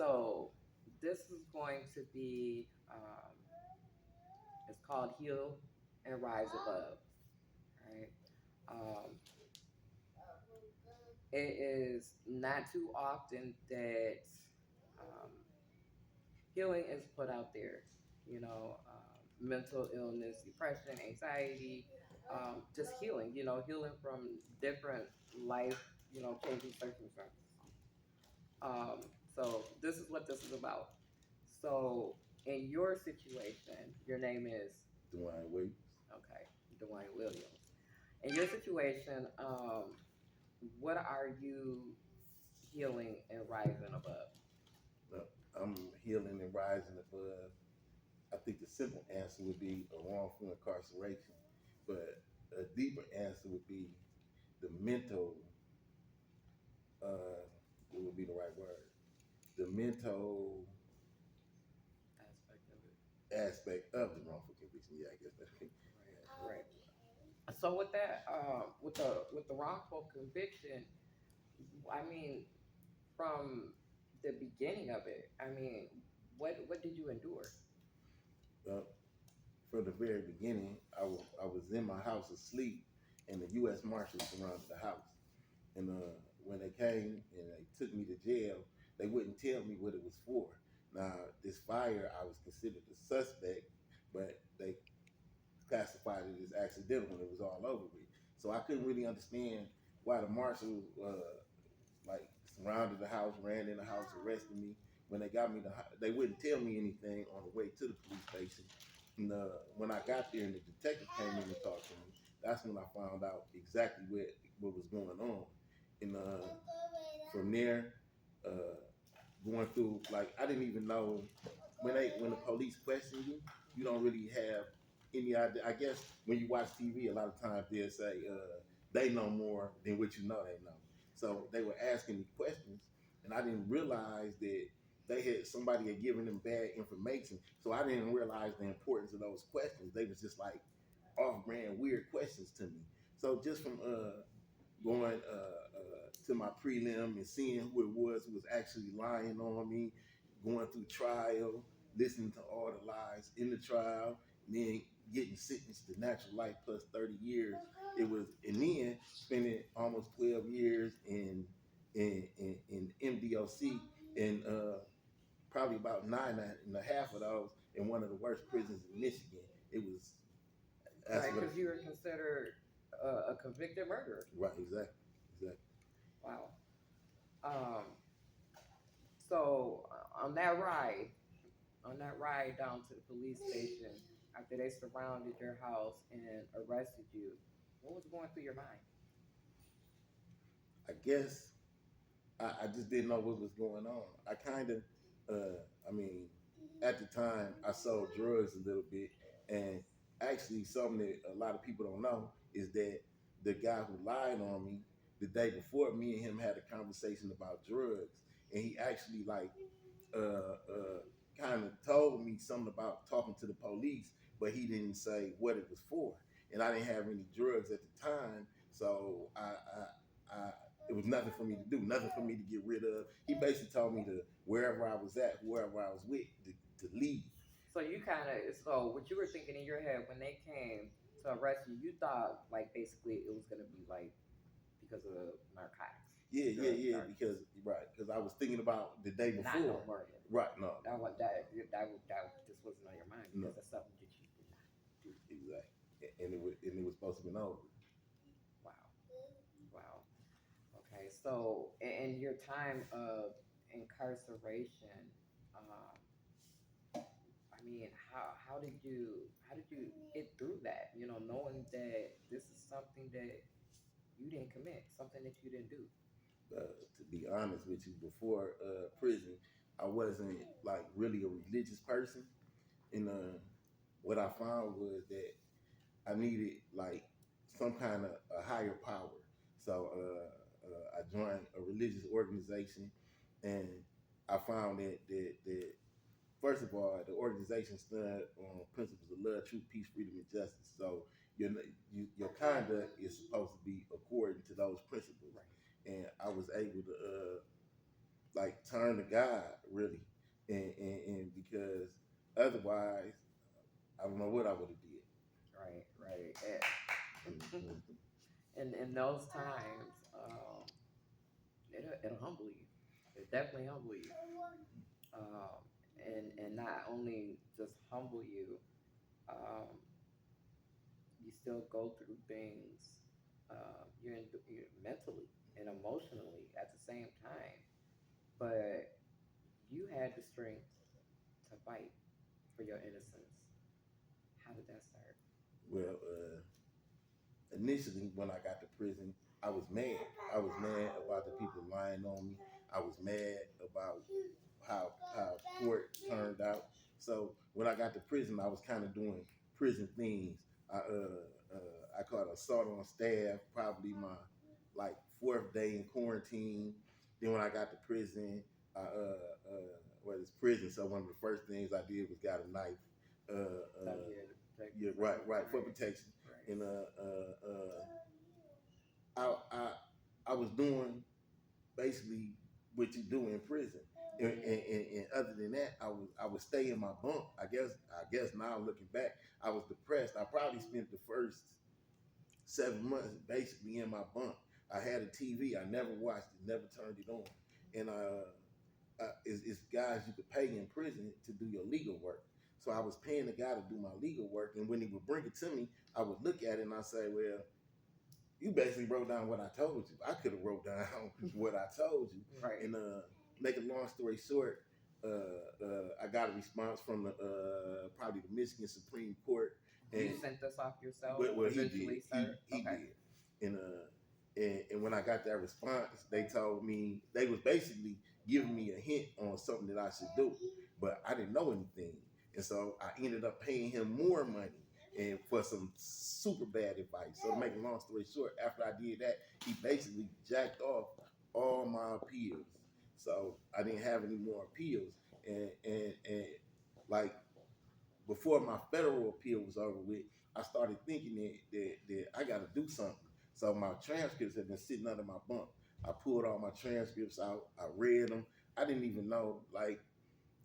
So this is going to be it's called Heal and Rise Above. Right. Um, it is not too often that um, healing is put out there. Mental illness, depression, anxiety, just healing. Healing from different life, changing circumstances. Um, so this is what this is about. So in your situation, your name is Dwayne Williams. okay, Dwayne Williams. In your situation, what are you healing and rising above? Uh, I'm healing and rising above. I think the simple answer would be a wrongful incarceration, but a deeper answer would be the mental. Uh, what would be the right word? The mental Aspect of it. aspect of the wrongful conviction. Yeah, I guess that's right. Right, right. So with that, with the wrongful conviction, I mean, from the beginning of it, I mean, what did you endure? Uh, from the very beginning, I was in my house asleep, and the U.S. Marshals surrounded the house. And when they came and they took me to jail, they wouldn't tell me what it was for. Now, this fire, I was considered a suspect, but they classified it as accidental when it was all over with. So I couldn't really understand why the marshals like surrounded the house, ran in the house, arrested me. When they got me they wouldn't tell me anything on the way to the police station. And when I got there and the detective came in and talked to me, that's when I found out exactly what was going on. And from there, uh, going through like I didn't even know when the police question you, you don't really have any idea. I guess when you watch TV, a lot of times they'll say they know more than what you know they know. So they were asking me questions, and I didn't realize that they had somebody had given them bad information. So I didn't realize the importance of those questions. They was just like off-brand weird questions to me. So just from going to my prelim and seeing who it was who was actually lying on me, going through trial, listening to all the lies in the trial, and then getting sentenced to natural life plus 30 years. It was, and then spending almost 12 years in MDOC and probably about 9.5 of those in one of the worst prisons in Michigan. It was, that's Right, what, because you were considered a convicted murderer. right, exactly, exactly. Wow. Um, so on that ride down to the police station, after they surrounded your house and arrested you, what was going through your mind? I guess I just didn't know what was going on. I kind of, I mean, at the time I sold drugs a little bit, and actually something that a lot of people don't know is that the guy who lied on me the day before, me and him had a conversation about drugs, and he actually like kind of told me something about talking to the police, but he didn't say what it was for, and I didn't have any drugs at the time, so I it was nothing for me to do, nothing for me to get rid of. He basically told me to wherever I was at, whoever I was with, to leave. So you kind of so what you were thinking in your head when they came to arrest you, you thought like basically it was gonna be like because of narcotics, Yeah, yeah, drug yeah. charges, Because right, because I was thinking about the day not no before. murder. Right, no, That just wasn't on your mind no, because that's something that you did not do. exactly. And it was supposed to be over. Wow, wow. Okay, so in your time of incarceration, um, I mean, how did you get through that? Knowing that this is something that you didn't commit, something that you didn't do. To be honest with you, before prison, I wasn't like really a religious person, and what I found was that I needed like some kind of a higher power. So I joined a religious organization, and I found that first of all, the organization stood on principles of love, truth, peace, freedom, and justice. So your your conduct is supposed to be according to those principles. Right. And I was able to like turn to God really, and because otherwise I don't know what I would have did. Right, right. Mm-hmm. And in those times, it'll humble you. It definitely humble you. And not only just humble you, um, you still go through things. You're mentally and emotionally at the same time, but you had the strength to fight for your innocence. How did that start? Well, initially when I got to prison, I was mad. I was mad about the people lying on me. I was mad about how court turned out. So when I got to prison, I was kind of doing prison things. I caught assault on staff, probably my like fourth day in quarantine. Then when I got to prison, well, it's prison, so one of the first things I did was got a knife. So yeah, to protect Yeah, yourself. right, right, for Right, protection. right. And I, I, I was doing basically what you do in prison. And other than that, I would stay in my bunk. I guess now looking back, I was depressed. I probably spent the first 7 months basically in my bunk. I had a TV. I never watched it, never turned it on. And it's guys you could pay in prison to do your legal work. So I was paying the guy to do my legal work, and when he would bring it to me, I would look at it and I say, "Well, you basically wrote down what I told you. I could have wrote down what I told you." Right. And make a long story short, I got a response from the probably the Michigan Supreme Court, and You sent this off yourself well, he did. eventually, sir? He Okay. did. And when I got that response, they told me they was basically giving me a hint on something that I should do, but I didn't know anything, and so I ended up paying him more money and for some super bad advice. So to make a long story short, after I did that, he basically jacked off all my appeals. So I didn't have any more appeals, and like before my federal appeal was over with, I started thinking that I got to do something. So my transcripts had been sitting under my bunk. I pulled all my transcripts out. I read them. I didn't even know like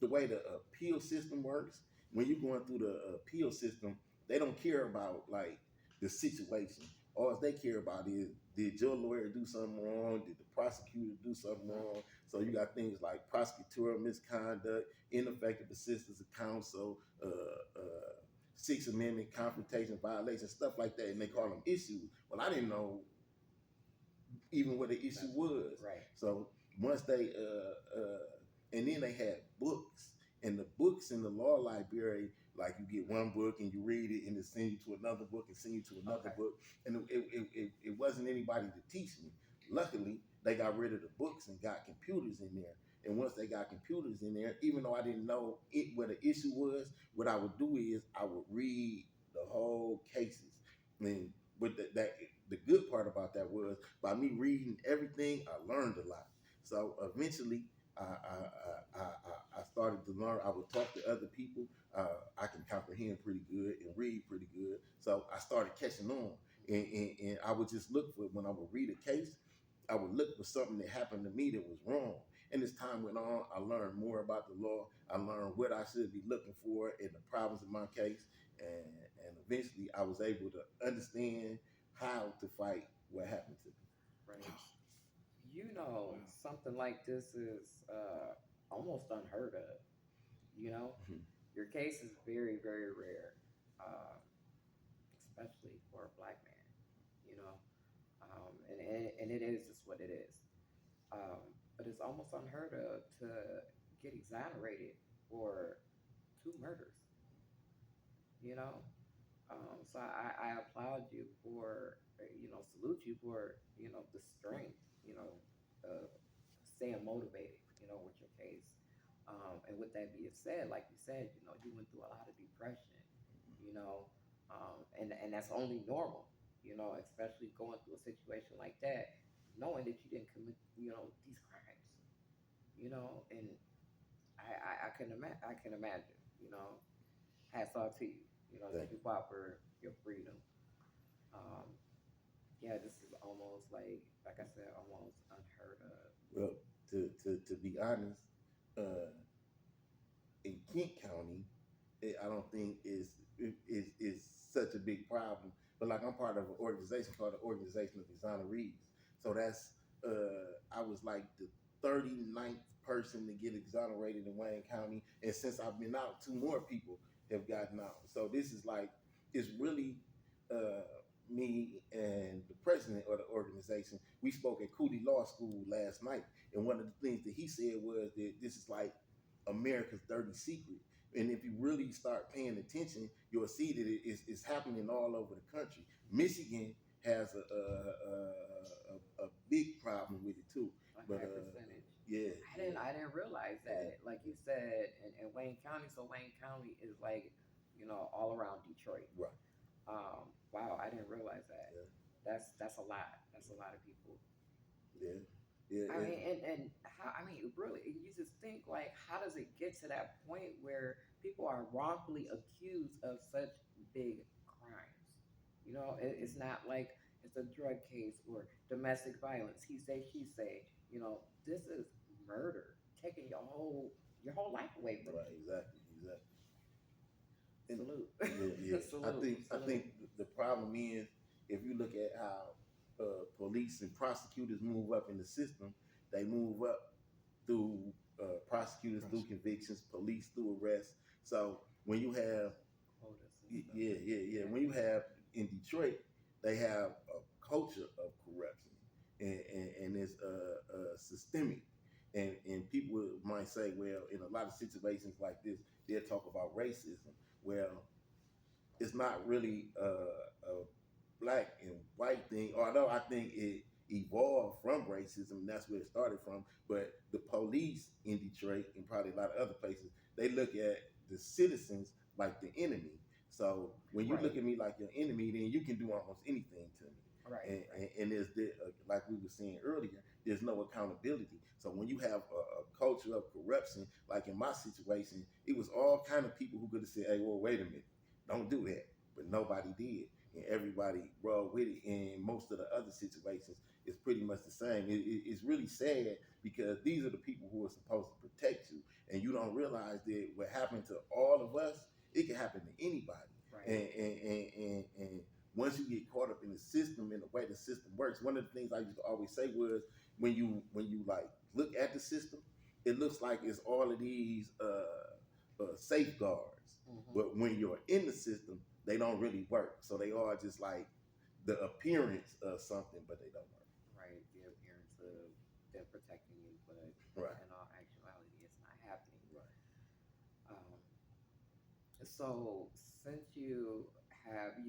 the way the appeal system works. When you're going through the appeal system, they don't care about like the situation. All they care about is did your lawyer do something wrong? Did the prosecutor do something wrong? So you got things like prosecutorial misconduct, ineffective assistance of counsel, Sixth Amendment confrontation violation, stuff like that, and they call them issues. Well, I didn't know even what the issue That's was. right. So once they and then they had books, and the books in the law library, like you get one book and you read it, and it send you to another book and send you to another Okay. book, and it wasn't anybody to teach me. Luckily, they got rid of the books and got computers in there. And once they got computers in there, even though I didn't know it what the issue was, what I would do is I would read the whole cases. And with that, the good part about that was by me reading everything, I learned a lot. So eventually, I started to learn. I would talk to other people. I can comprehend pretty good and read pretty good. So I started catching on, and I would just look for when I would read a case. I would look for something that happened to me that was wrong. And as time went on, I learned more about the law. I learned what I should be looking for and the problems in my case. And eventually, I was able to understand how to fight what happened to me. Right. Something like this is almost unheard of. You know, Mhm. your case is very, very rare, um, especially for a black man. You know, and it is just what it is. But it's almost unheard of to get exonerated for two murders. You know, so I applaud you for salute you for the strength, of staying motivated, with your case. And with that being said, like you said, you went through a lot of depression, you know, and that's only normal, especially going through a situation like that, knowing that you didn't commit, these crimes, and I I can imagine, hats off to you, Thank that you fought for your freedom. Um, yeah, this is almost like I said, almost unheard of. you. Well, To be honest, uh, in Kent County, I don't think is such a big problem. But like I'm part of an organization called the Organization of Exonerees. So that's I was like the 39th person to get exonerated in Wayne County, and since I've been out, two more people have gotten out. So this is like it's really uh, me and the president of the organization. We spoke at Cooley Law School last night, and one of the things that he said was that this is like America's dirty secret. And if you really start paying attention, you'll see that it's happening all over the country. Michigan has a big problem with it too. A But high percentage. yeah, I didn't realize yeah, that. Like you said, in Wayne County, so Wayne County is like, all around Detroit. right, Wow, I didn't realize that. yeah, That's a lot. That's a lot of people. yeah, yeah, I mean, and how? I mean, really, you just think like, how does it get to that point where people are wrongfully accused of such big crimes? It's not like it's a drug case or domestic violence. He say, she say. This is murder, taking your whole life away from right, you. exactly, exactly. And Salute, yeah, yeah. salute, I salute. think the problem is if you look at how police and prosecutors move up in the system, they move up through prosecutors through convictions, police through arrests. So when you have Quota system. yeah. Yeah. When you have in Detroit, they have a culture of corruption, and it's systemic. And people might say, well, in a lot of situations like this, they'll talk about racism. Well, it's not really a black and white thing, although I think it evolved from racism, and that's where it started from. But the police in Detroit and probably a lot of other places, they look at the citizens like the enemy. So when you look Right, at me like your enemy, then you can do almost anything to me. right, And there's like we were saying earlier, there's no accountability. So when you have a culture of corruption, like in my situation, it was all kind of people who could have said, "Hey, well, wait a minute, don't do that," but nobody did, and everybody rolled with it. And most of the other situations is pretty much the same. It's really sad because these are the people who are supposed to protect you, and you don't realize that what happened to all of us, it can happen to anybody. right, And once you get caught up in the system and the way the system works, one of the things I used to always say was when you like look at the system, it looks like it's all of these safeguards, hmm but when you're in the system, they don't really work. So they are just like the appearance of something, but they don't right. The appearance of them protecting you, but work. in all actuality, it's not happening. Right, Um, so since you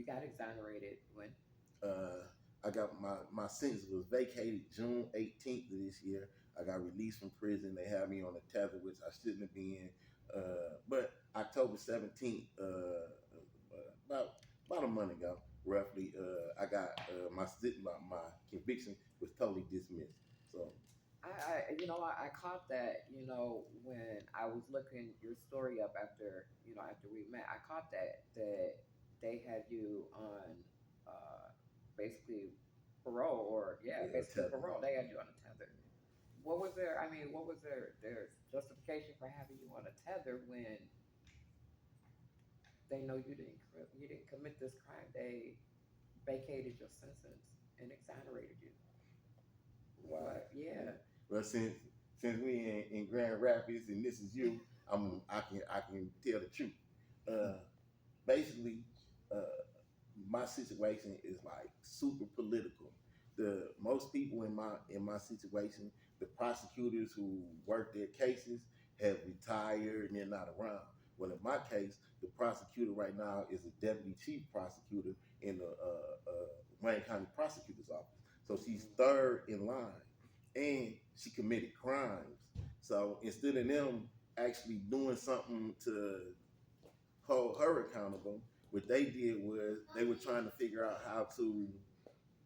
got exonerated when? right. I got my sentence was vacated June 18th of this year. I got released from prison. They had me on a tether, which I shouldn't have been. But October 17th, about a month ago, roughly, I got my conviction was totally dismissed. So I caught that, when I was looking your story up after we met. I caught that they had you on, basically parole, or yeah, yeah, basically tether. parole. They had you on a tether. What was their? I mean, what was their justification for having you on a tether when they know you didn't commit this crime? They vacated your sentence and exonerated you. Wow. What? Yeah. Well, since we in Grand Rapids and this is you, I can tell the truth. Uh, Basically, uh, my situation is like super political. The most people in my situation, the prosecutors who work their cases have retired and they're not around. Well, in my case, the prosecutor right now is a deputy chief prosecutor in the Wayne County Prosecutor's Office. So she's Mhm. third in line, and she committed crimes. So instead of them actually doing something to hold her accountable, what they did was they were trying to figure out how to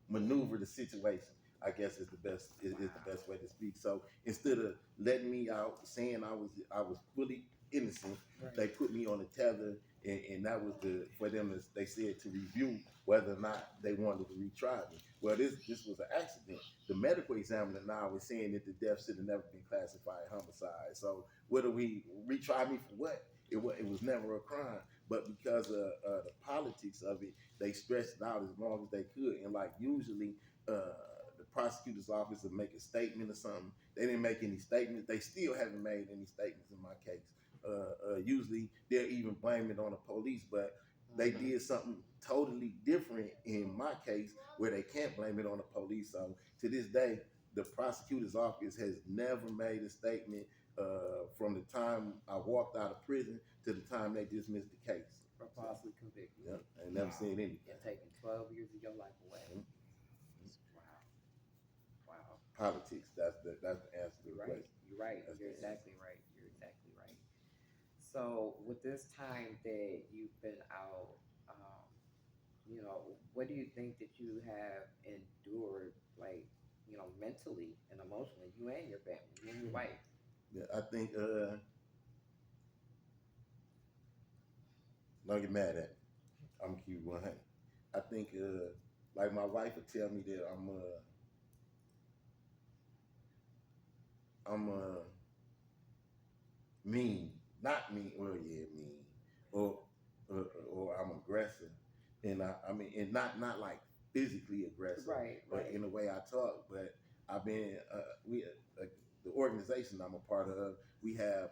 maneuver the situation. I guess is the best way Wow. to speak. So instead of letting me out, saying I was fully innocent, they Right. put me on a tether, and that was the for them as they said to review whether or not they wanted to retry me. Well, this was an accident. The medical examiner now is saying that the death should have never been classified homicide. So whether we retry me for what? It was never a crime, but because of the politics of it, they stretched it out as long as they could. And like usually, the prosecutor's office would make a statement or something. They didn't make any statements. They still haven't made any statements in my case. Usually, they'll even blame it on the police, but they Mm-hmm. did something totally different in my case where they can't blame it on the police. So to this day, the prosecutor's office has never made a statement from the time I walked out of prison to the time they dismissed the case. For So, falsely convicting yeah, you. I ain't never Wow. seen anything. And taking 12 years of your life away. Mhm. Wow. Wow. Politics. That's the answer to You're the right. question. You're right. That's the You're answer. exactly right. You're exactly right. So, with this time that you've been out, what do you think that you have endured, like, mentally and emotionally, you and your family, you and your wife? Yeah, I think. Don't get mad at me. I'm cute 100. I think. Like my wife would tell me that I'm mean, not mean. Well, yeah, mean, or or I'm aggressive, and I mean, and not like physically aggressive, Right, but right, in the way I talk. But I've been the organization I'm a part of. We have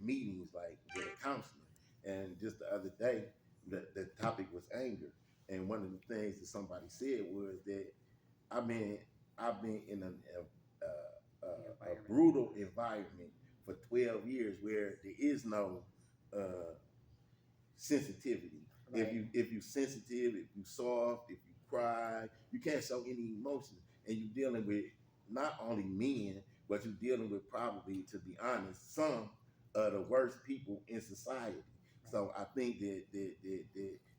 meetings like with a counselor, and just the other day, the topic was anger, and one of the things that somebody said was that I've been I've been in a environment. brutal environment for 12 years where there is no uh, sensitivity. Right, If you sensitive, if you soft, if you cry, you can't show any emotion, and you're dealing with not only men, but you're dealing with probably, to be honest, some of the worst people in society. right. So I think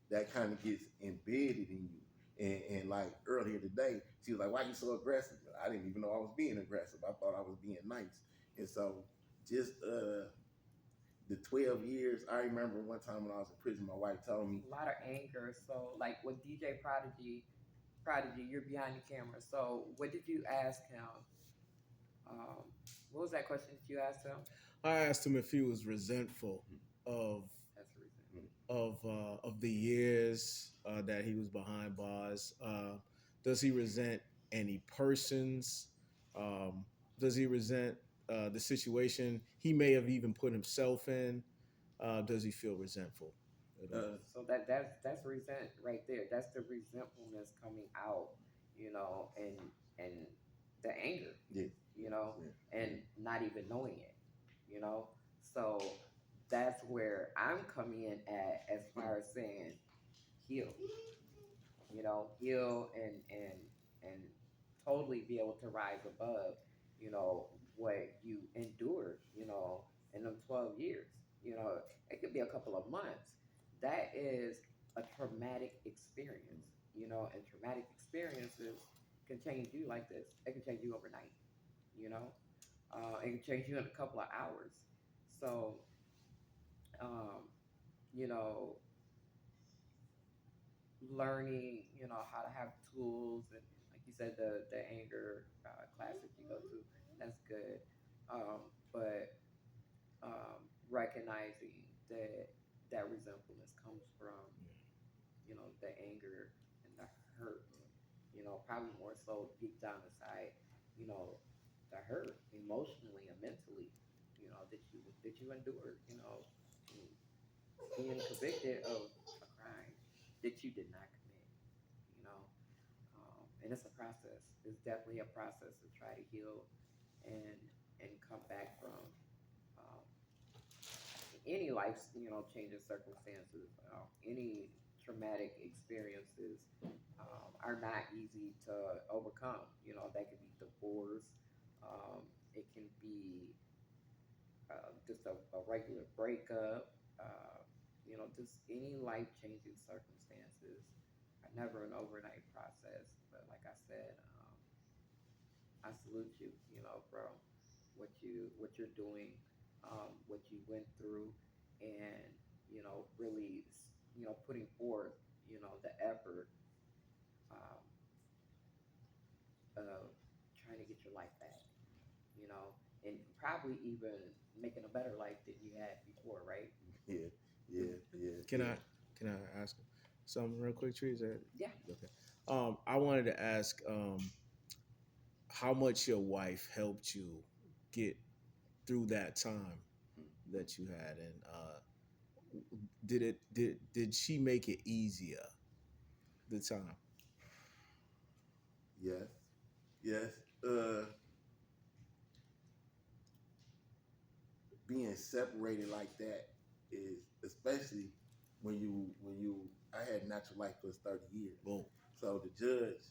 that kind of gets embedded in you. And like earlier today, she was like, "Why are you so aggressive?" I didn't even know I was being aggressive. I thought I was being nice. And so just the 12 years, I remember one time when I was in prison, my wife told me, A lot of anger. So, like with DJ Prodigy, you're behind the camera. So, what did you ask him? Um, what was that question that you asked him? I asked him if he was resentful of That's the reason. of the years that he was behind bars. Does he resent any persons? Um, does he resent the situation he may have even put himself in? Does he feel resentful at all? So that's resent right there. That's the resentfulness coming out, and the anger, yes, you know, yeah, and not even knowing it, you know. So that's where I'm coming in at as far as saying heal, heal and totally be able to rise above, what you endured, in them 12 years. It could be a couple of months. That is a traumatic experience, and traumatic experiences can change you like this. It can change you overnight, you know. It can change you in a couple of hours. So, um, you know, learning, how to have tools and like you said, the anger class that you go to, that's good. But recognizing that that resentfulness comes from, the anger and the hurt, probably more so deep down inside, you know, the hurt emotionally and mentally, that you endured, being convicted of a crime that you did not commit, you know. And it's a process. It's definitely a process to try to heal and come back from um, any life's changing circumstances. Any traumatic experiences are not easy to overcome. That could be divorce. It can be just a regular breakup. Just any life changing circumstances are never an overnight process. But like I said, I salute you, you know, from what you're doing, what you went through, and you know, really, you know, putting forth, you know, the effort um, of trying to get your life back, you know, and probably even making a better life than you had before, right? Yeah, yeah, yeah, Can yeah. I can I ask something real quick, Tree? Is that Yeah. okay? I wanted to ask how much your wife helped you get through that time that you had, and did she make it easier the time? Yes, yes. Uh, Being separated like that is, especially when you I had natural life plus 30 years. Oh, So the judge,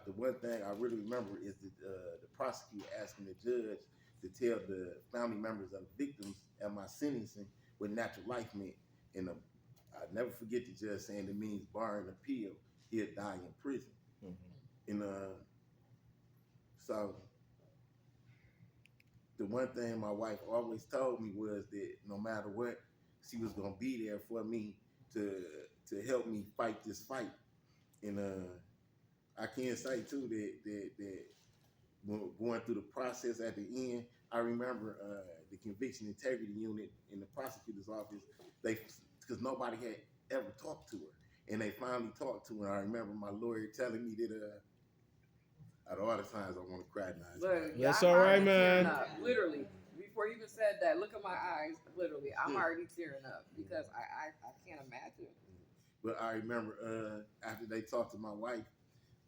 the one thing I really remember is the prosecutor asking the judge to tell the family members of the victims at my sentencing what natural life meant. And I never forget the judge saying it means barring appeal, he'll die in prison. mhm. And so the one thing my wife always told me was that no matter what, she was gonna be there for me to help me fight this fight. And I can say too that going through the process at the end, I remember the conviction integrity unit in the prosecutor's office. They because nobody had ever talked to her, and they finally talked to her. I remember my lawyer telling me that out of all the times I want to cry now, it's Look, probably yeah, That's I'm all right, already tearing man. up. Literally, before you even said that, look at my eyes. Literally, I'm already tearing up because I can't imagine. but I remember after they talked to my wife,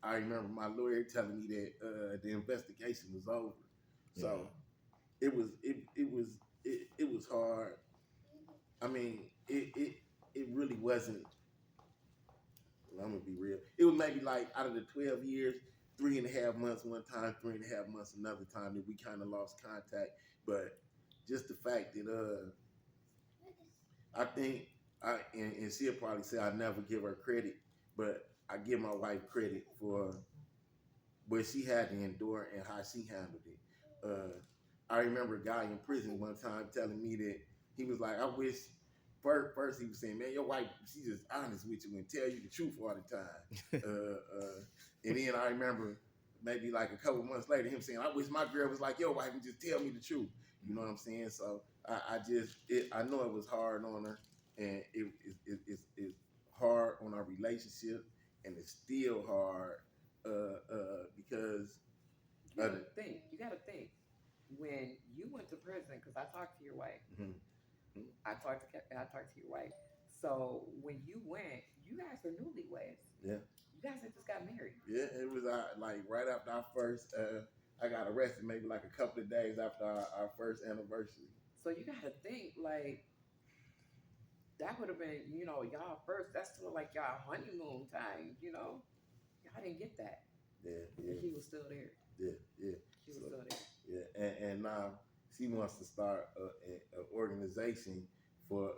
I remember my lawyer telling me that the investigation was over. Yeah. So it was hard. I mean, it really wasn't. I'm gonna be real. It was maybe like out of the 12 years, 3.5 months one time, 3.5 months another time that we kind of lost contact. But just the fact that I think and she'll probably say I never give her credit, but I give my wife credit for what she had to endure and how she handled it. I remember a guy in prison one time telling me that he was like, I wish. First, he was saying, "Man, your wife, she's just honest with you and tell you the truth all the time." And then I remember maybe like a couple months later, him saying, "I wish my girl was like your wife and just tell me the truth." You know what I'm saying? So I know it was hard on her, and it's hard on our relationship, and it's still hard because You gotta think. You gotta think. When you went to prison, because I talked to your wife. Mhm. I talked to your wife. So when you went, you guys are newlyweds. Yeah, You guys had just got married. yeah, it was like right after our first. I got arrested maybe like a couple of days after our first anniversary. So you gotta think like that would have been, you know, y'all first. That's sort of like y'all honeymoon time. You know, y'all didn't get that, Yeah, and yeah, she was still there. yeah, yeah. She was So still there. yeah, and now she wants to start an organization for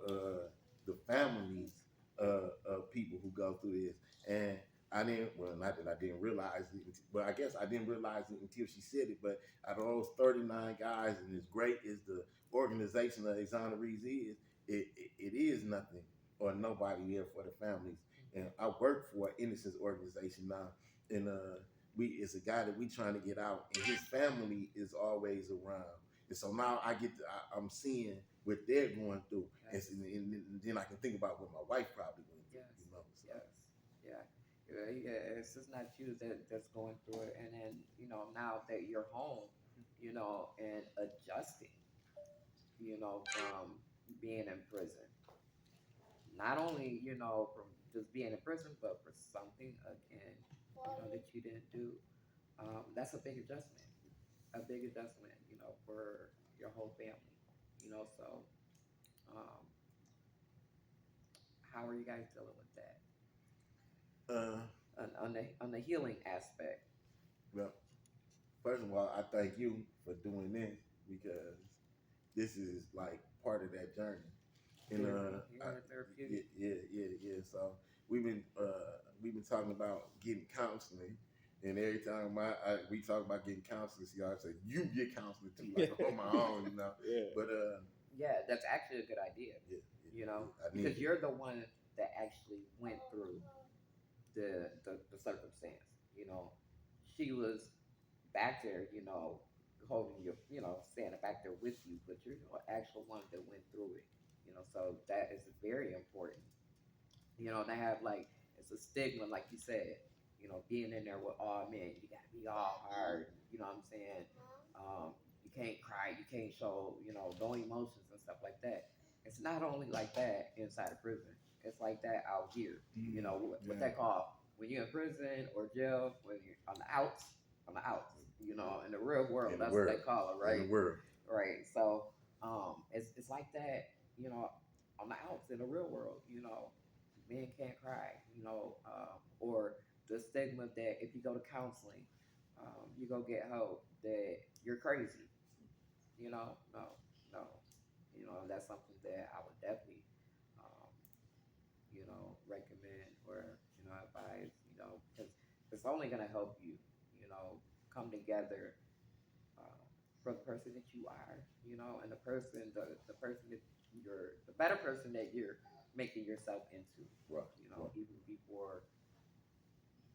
the families of people who go through this. And I didn't, well, not that I didn't realize it, but I guess I didn't realize it until she said it. But out of those 39 guys, and as great as the organization of exonerees is, it is nothing or nobody there for the families. And I work for an innocence organization now, and it's a guy that we trying to get out, and his family is always around. And so now I'm seeing what they're going through, Yes. and then I can think about what my wife probably went through. Yes. You know, so Yes. Yeah. Yeah. It's just not you that's going through it, and then you know now that you're home, you know, and adjusting, you know, from being in prison. Not only, you know, from just being in prison, but for something again, you know, that you didn't do. That's a big adjustment. A big adjustment, you know, for your whole family. You know, so um, how are you guys dealing with that uh, on the healing aspect? well, first of all, I thank you for doing this because this is like part of that journey. And Therapy, healing therapeutic. yeah. So we've been talking about getting counseling, And every time we talk about getting counseling, see, I say you get counseling too, like on my own, you know. Yeah. But Yeah, that's actually a good idea. yeah, You know, I need because it. you're the one that actually went through the circumstance. You know, she was back there. You know, holding your, you know, standing back there with you, but you're the actual one that went through it. You know, so that is very important. You know, they have like it's a stigma, like you said. You know, being in there with all men, you got to be all hard. You know what I'm saying? You can't cry, you can't show, you know, no emotions and stuff like that. It's not only like that inside of prison. It's like that out here. You know what Yeah. they call when you're in prison or jail, when you're on the outs. You know, in the real world, In the that's what they world, call it, in the right? world, Right. So, it's like that. You know, on the outs in the real world. You know, men can't cry, you know, or the stigma that if you go to counseling, you go get help, that you're crazy, you know, no, you know, that's something that I would definitely, um, you know, recommend or, you know, advise, you know, because it's only going to help you, you know, come together um, for the person that you are, you know, and the person that the better person that you're making yourself into, right, you know, right, even before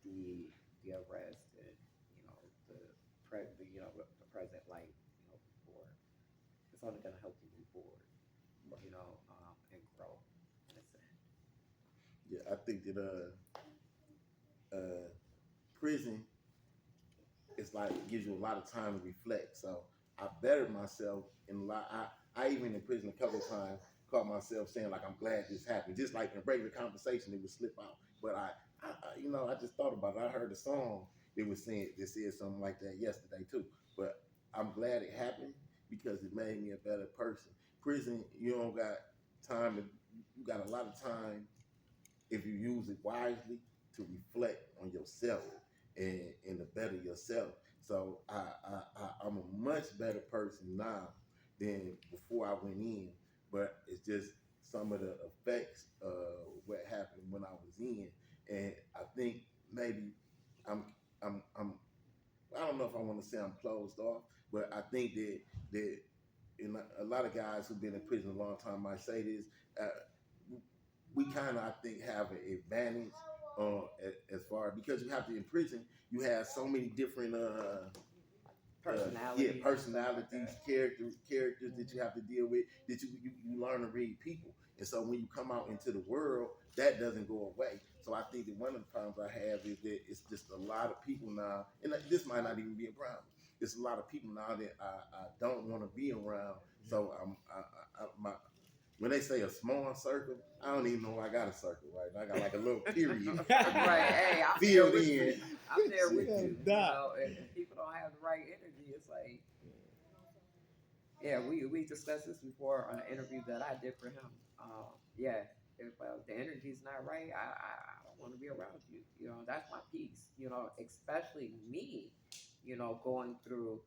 the the arrest and you know you know the present life, you know, before it's only going to help you move forward, right. you know, and grow in a sense. Yeah, I think that prison it's like it gives you a lot of time to reflect. So I bettered myself in a lot. I even in prison a couple of times caught myself saying like I'm glad this happened. Just like in regular conversation, it would slip out. But you know, I just thought about it. I heard a song that was saying that said something like that yesterday too. But I'm glad it happened because it made me a better person. Prison, you don't got time. You got a lot of time if you use it wisely to reflect on yourself and to better yourself. So I'm a much better person now than before I went in, but it's just some of the effects of what happened when I was in, and I think maybe I'm I'm I don't know if I want to say I'm closed off, but I think that and a lot of guys who've been in prison a long time might say this. Uh, we kind of, I think, have an advantage as far because you have to in prison. You have so many different yeah, Personalities and stuff like personalities, that. characters that you Hmm. have to deal with. That you learn to read people, and so when you come out into the world, that doesn't go away. So I think that one of the problems I have is that it's just a lot of people now, and this might not even be a problem. It's a lot of people now that I don't want to be around. So my when they say a small circle, I don't even know I got a circle, right? I got like a little period, Right. Hey, I'm there filled with you. in. I'm there with Yeah, you. You Doc. know, if people don't have the right energy, it's like, yeah, we discussed this before on an interview that I did for him. Yeah, if the energy's not right, I don't want to be around you. You know, that's my peace. You know, especially me. You know, going through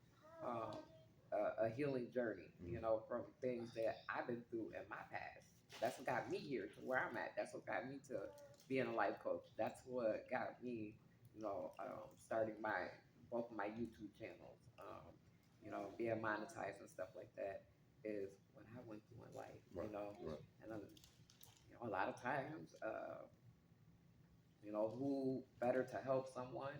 um, a healing journey. You know, from things that I've been through in my past. That's what got me here to where I'm at. That's what got me to being a life coach. That's what got me. You know, starting my both of my YouTube channels. You know, being monetized and stuff like that is what I went through in life, Right, you know. right, And you know, a lot of times, you know, who better to help someone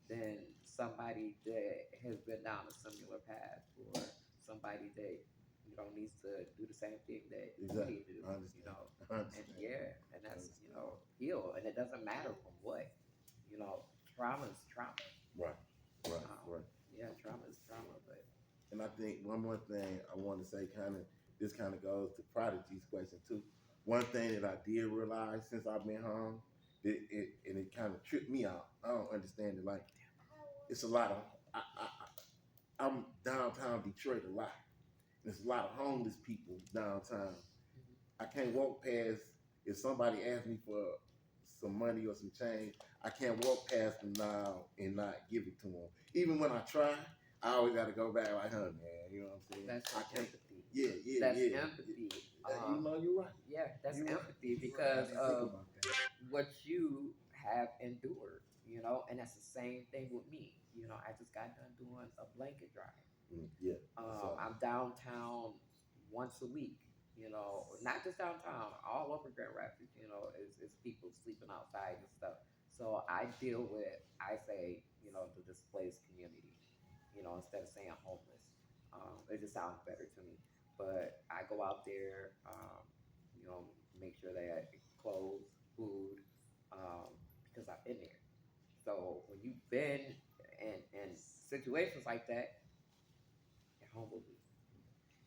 than somebody that has been down a similar path or somebody that you know needs to do the same thing that you exactly. need to do, I you understand. know. I And understand. yeah, and I that's you understand. know heal, and it doesn't matter from what, you know, trauma is trauma. Right, right, Um, right. yeah, trauma is trauma, but And I think one more thing I want to say, this kind of goes to Prodigy's question too. One thing that I did realize since I've been home, and it kind of tripped me out. I don't understand it. Like it's a lot of I'm downtown Detroit a lot. There's a lot of homeless people downtown. mhm. I can't walk past if somebody asks me for some money or some change. I can't walk past them now and not give it to them. Even when I try, I always got to go back like, huh, man, you know what I'm saying? That's I just can't. empathy. Yeah, yeah, That's yeah. empathy. You know, you're right. Yeah, that's You're right. empathy You're right. I because didn't think of about that. what you have endured. and that's the same thing with me. I just got done doing a blanket drive. Yeah, I saw I'm downtown once a week. Not just downtown, all over Grand Rapids. Is people sleeping outside and stuff. So I deal with, I say, the displaced community. Instead of saying homeless, it just sounds better to me. But I go out there, make sure they have clothes, food, um, because I've been there. So when you've been in situations like that, it humbles you.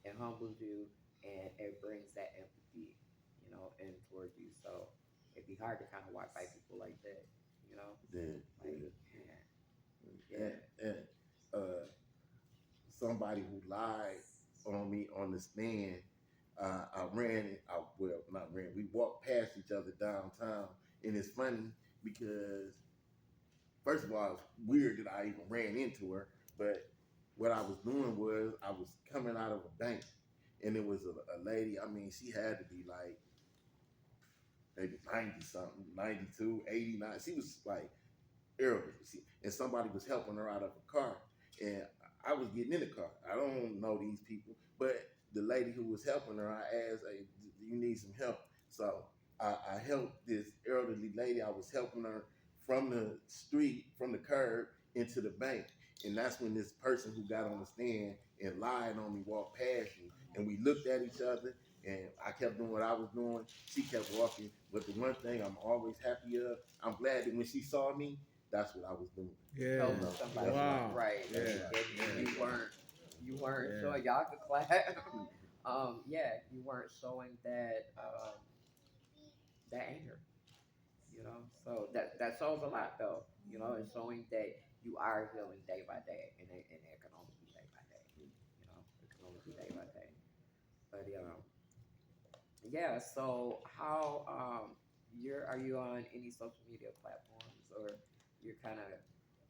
It humbles you, and it brings that empathy, in towards you. So it'd be hard to kind of walk by people like that, yeah, like, yeah. man, And, yeah, and uh, somebody who lied on me on the stand. I ran. I well, not ran. We walked past each other downtown, and it's funny because first of all, it's weird that I even ran into her. But what I was doing was I was coming out of a bank, and it was a lady. I mean, she had to be like maybe 90 something, 92, 89. She was like earlier, and somebody was helping her out of a car, and I was getting in the car. I don't know these people, but the lady who was helping her, I asked, "Hey, do you need some help?" So I helped this elderly lady. I was helping her from the street, from the curb into the bank, and that's when this person who got on the stand and lied on me walked past me, and we looked at each other. And I kept doing what I was doing. She kept walking. But the one thing I'm always happy of, I'm glad that when she saw me, that's what I was doing. Yeah. helping somebody, That's right. Wow. right? Yeah. That's And, right. and Yeah. you weren't Yeah. showing, y'all could clap. Yeah, you weren't showing that anger. So that shows a lot, though. It's showing that you are healing day by day, and it can only be day by day. It can only be day by day. But yeah. So how are you on any social media platforms, or you're kind of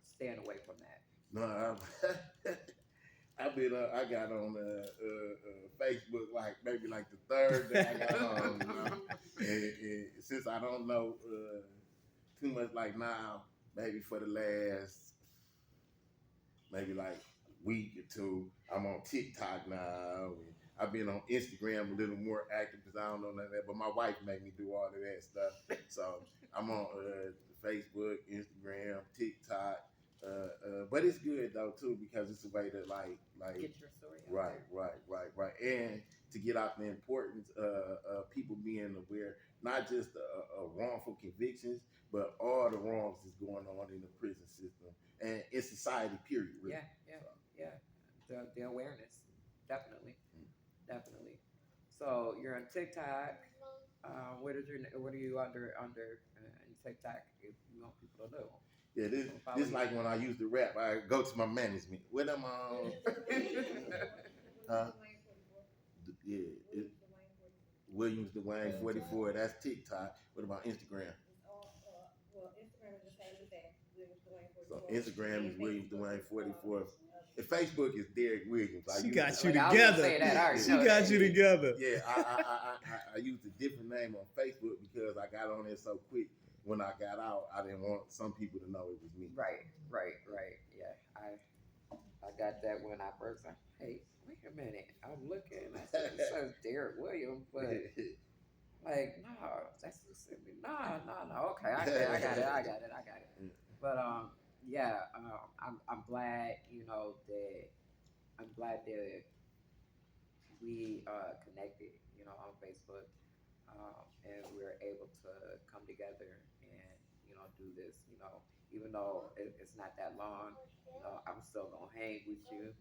staying away from that? No, I've been I got on Facebook like maybe like the third day I got on, and since I don't know too much like now, maybe for the last maybe like week or two. I'm on TikTok now. And I've been on Instagram a little more active because I don't know none of that. But my wife made me do all of that stuff. So I'm on Facebook, Instagram, TikTok. But it's good though too because it's a way to like Get your story out right, there. right, and to get out the importance of people being aware, not just wrongful convictions, but all the wrongs that's going on in the prison system and in society. Period. Really. Yeah, yeah, So, yeah. The awareness, definitely, mm. definitely. So you're on TikTok. What are you under in TikTok? If you want people to know, Yeah, people follow this you. like when I used to rap. I go to my management. What am I? Huh? Yeah, it, Williams Dwayne 44. That's TikTok. What about Instagram? So Instagram is Williams Dwayne 44. And Facebook is Derek Williams. I She use got you Like, I was gonna together. say that. I already She know got that. you yeah, together. yeah. I used a different name on Facebook because I got on there so quick. When I got out, I didn't want some people to know it was me. Right, right, right. Yeah, I got that when I first. Hey, wait a minute. I'm looking. I said it says Derek Williams, but like, no, that's specific. No, no, no. Okay, I got it. I got it. I got it. But yeah. I'm glad. I'm glad that we connected. On Facebook, and we're able to come together and do this. Even though it's not that long, I'm still gonna hang with you.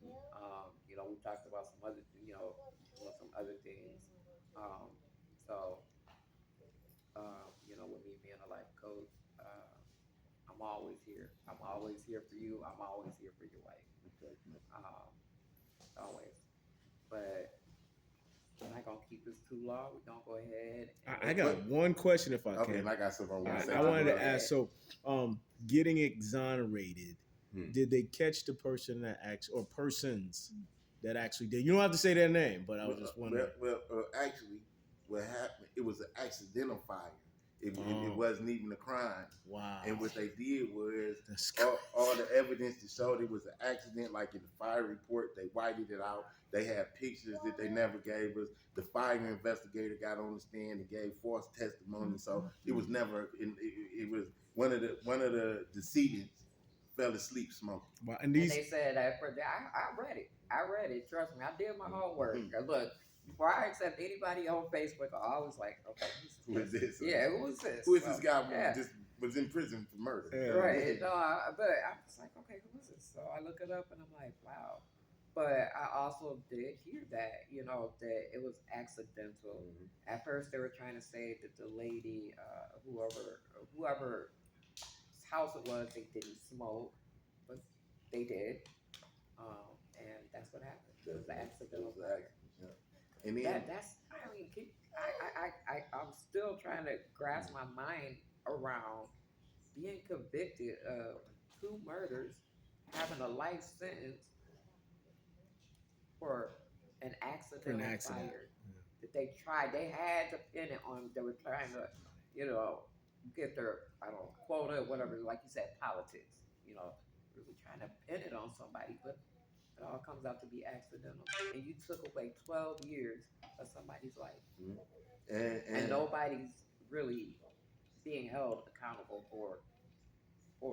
We talked about some other, doing some other things. Um, so with me being a life coach, I'm always here. I'm always here for you. I'm always here for your wife. Um, always. But we're not gonna keep this too long. We're gonna go ahead I and got one question if I Okay, can. and I got something I want to say I too. wanted Go to ahead. ask. So, getting exonerated, did they catch the person that actually, or persons that actually did? You don't have to say their name, but I was just wondering. Well, actually, what happened? It was an accidental fire. It wasn't even a crime. Wow. And what they did was That's all the evidence to show it was an accident, like in the fire report, they whited it out. They had pictures that they never gave us. The fire investigator got on the stand and gave false testimony. So it was never. It was one of the decedents fell asleep smoking. wow. And they said that I read it. I read it. Trust me, I did my homework. Look, before I accept anybody on Facebook, I always like, okay, Who is this? Yeah, who is this? Who is this guy Yeah. who just was in prison for murder? Right. No, but I was like, okay, who is this? So I look it up and I'm like, wow. But I also did hear that, that it was accidental. At first, they were trying to say that the lady, whoever house it was, they didn't smoke, but they did, and that's what happened. It was an accidental fire. And then That's I mean, I'm still trying to grasp my mind around being convicted of 2 murders, having a life sentence for an accidental fire that they had to pin it on. They were trying to, get their quota, whatever, like you said, politics. Really trying to pin it on somebody, but it all comes out to be accidental. And you took away 12 years of somebody's life, and nobody's really being held accountable for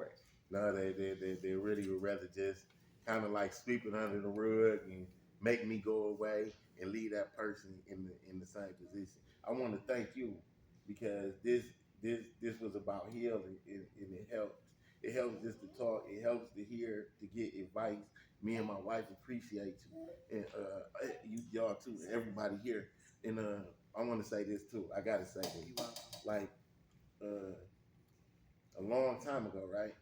it. No, they really would rather just kind of like sweep it under the rug and make me go away and leave that person in the same position. I want to thank you because this was about healing, and it helps. It helps just to talk. It helps to hear, to get advice. Me and my wife appreciate you, and y'all too, and everybody here. And I want to say this too. I gotta say this. Like a long time ago, right?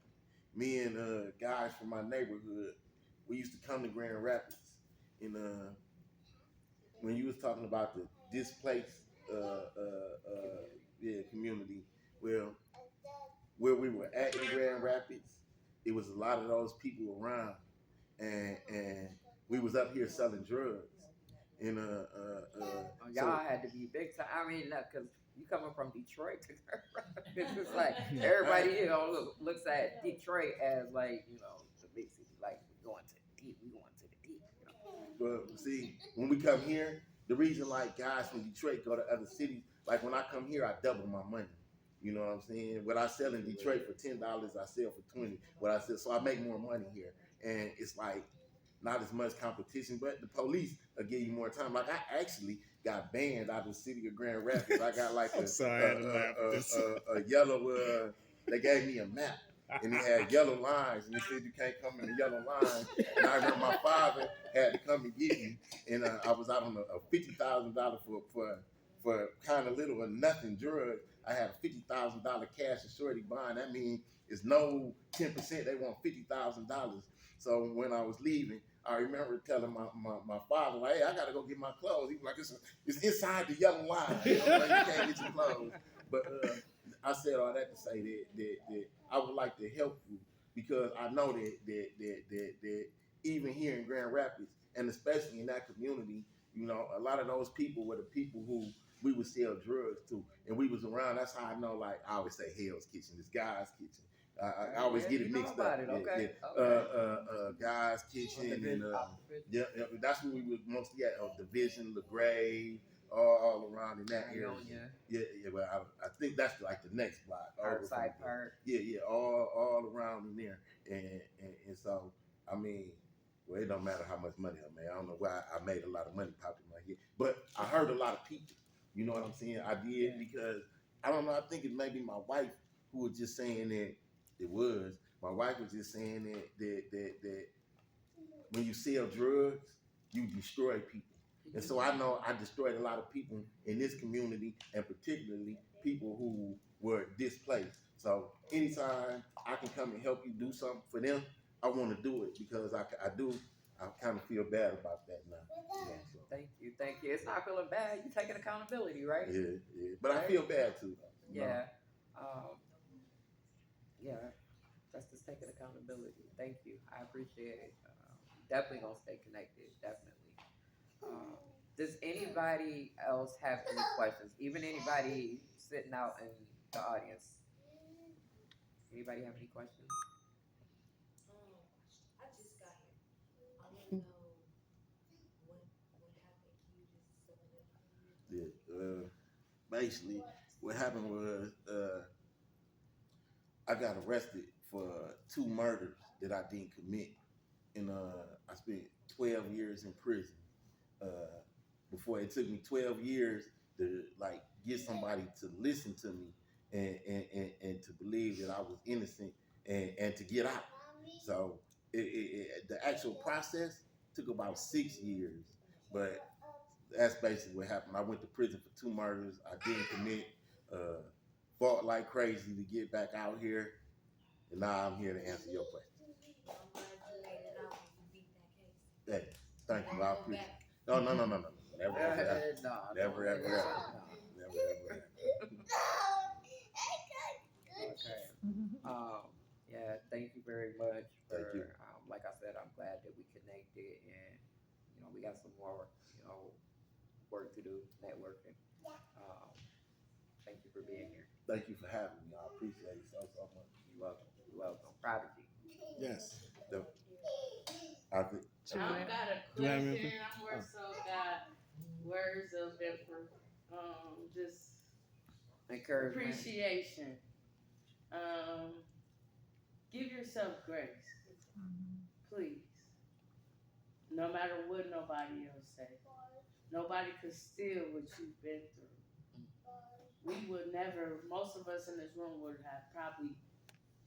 Me and guys from my neighborhood, we used to come to Grand Rapids, and when you was talking about the displaced community, well, where we were at in Grand Rapids, it was a lot of those people around, and we was up here selling drugs, and y'all had to be big time. I mean, because you coming from Detroit to it's just like everybody looks at Detroit as like the big city, like we going to the deep, But see, when we come here, the reason like guys from Detroit go to other cities, like when I come here, I double my money. You know what I'm saying? What I sell in Detroit for $10, I sell for 20. What I sell, so I make more money here, and it's like not as much competition, but the police will give you more time. Like I actually got banned out of the city of Grand Rapids. I got like a yellow. They gave me a map, and it had yellow lines, and it said you can't come in the yellow lines. And I remember my father had to come and get me, and I was out on a $50,000 for kind of little or nothing drugs. I had a $50,000 cash and shorty bond. That means it's no 10%. They want $50,000. So when I was leaving, I remember telling my father, like, hey, I gotta go get my clothes. He was like, it's inside the yellow line. You can't get your clothes. But I said all that to say that I would like to help you because I know that even here in Grand Rapids, and especially in that community, a lot of those people were the people who we would sell drugs to, and we was around. That's how I know. Like I always say, Hell's Kitchen, it's Guy's Kitchen. I always get it mixed up. Okay. Guy's Kitchen, and that's where we was mostly at. Division, LaGrave, all around in that area. Yeah. But I think that's like the next block. Parkside Park. Yeah, all around in there, and so I mean. Well, it don't matter how much money I made. I don't know why I made a lot of money popping my head, but I heard a lot of people. You know what I'm saying? I did because I don't know. I think it may be my wife who was just saying that it was. My wife was just saying that when you sell drugs, you destroy people. And so I know I destroyed a lot of people in this community, and particularly people who were displaced. So anytime I can come and help you do something for them, I want to do it because I kind of feel bad about that now. Yeah, so. Thank you. It's not feeling bad. You taking accountability, right? Yeah. But right? I feel bad too. Yeah. That's just taking accountability. Thank you. I appreciate it. Definitely gonna stay connected. Definitely. Does anybody else have any questions? Even anybody sitting out in the audience. Anybody have any questions? Yeah. Basically, what happened was I got arrested for two murders that I didn't commit, and I spent 12 years in prison. Uh, Before it took me 12 years to like get somebody to listen to me and to believe that I was innocent and to get out. So the actual process took about 6 years, but that's basically what happened. I went to prison for two murders I didn't commit. Uh, Fought like crazy to get back out here, and now I'm here to answer your question. Hey, thank you. I appreciate it. No, no, no, no, no. Never, ever, ever. No, Never, don't ever, let it ever. sound. No. Never, ever, ever. Okay. Yeah, thank you very much Thank you. for, like I said, I'm glad that we connected and, we got some more, work to do, networking. Um, Thank you for being here. Thank you for having me. I appreciate it so, so much. You're welcome. You're welcome. Proud of you. Yes. The- I think. I've got a Do you have anything? question. I'm more so got words of just Encouragement. appreciation. Um, give yourself grace, please. No matter what nobody else say, nobody could steal what you've been through. We would never. Most of us in this room would have probably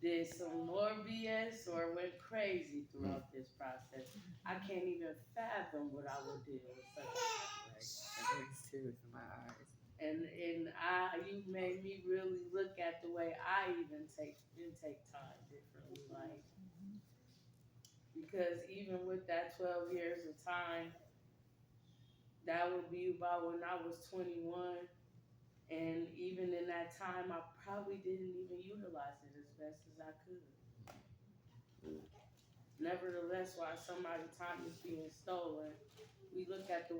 did some more BS or went crazy throughout this process. I can't even fathom what I would do with such a situation. That brings tears to my eyes. And you made me really look at the way I even take time differently. Like, because even with that 12 years of time, that would be about when I was 21. And even in that time, I probably didn't even utilize it as best as I could. Nevertheless, while somebody's time is being stolen, we look at the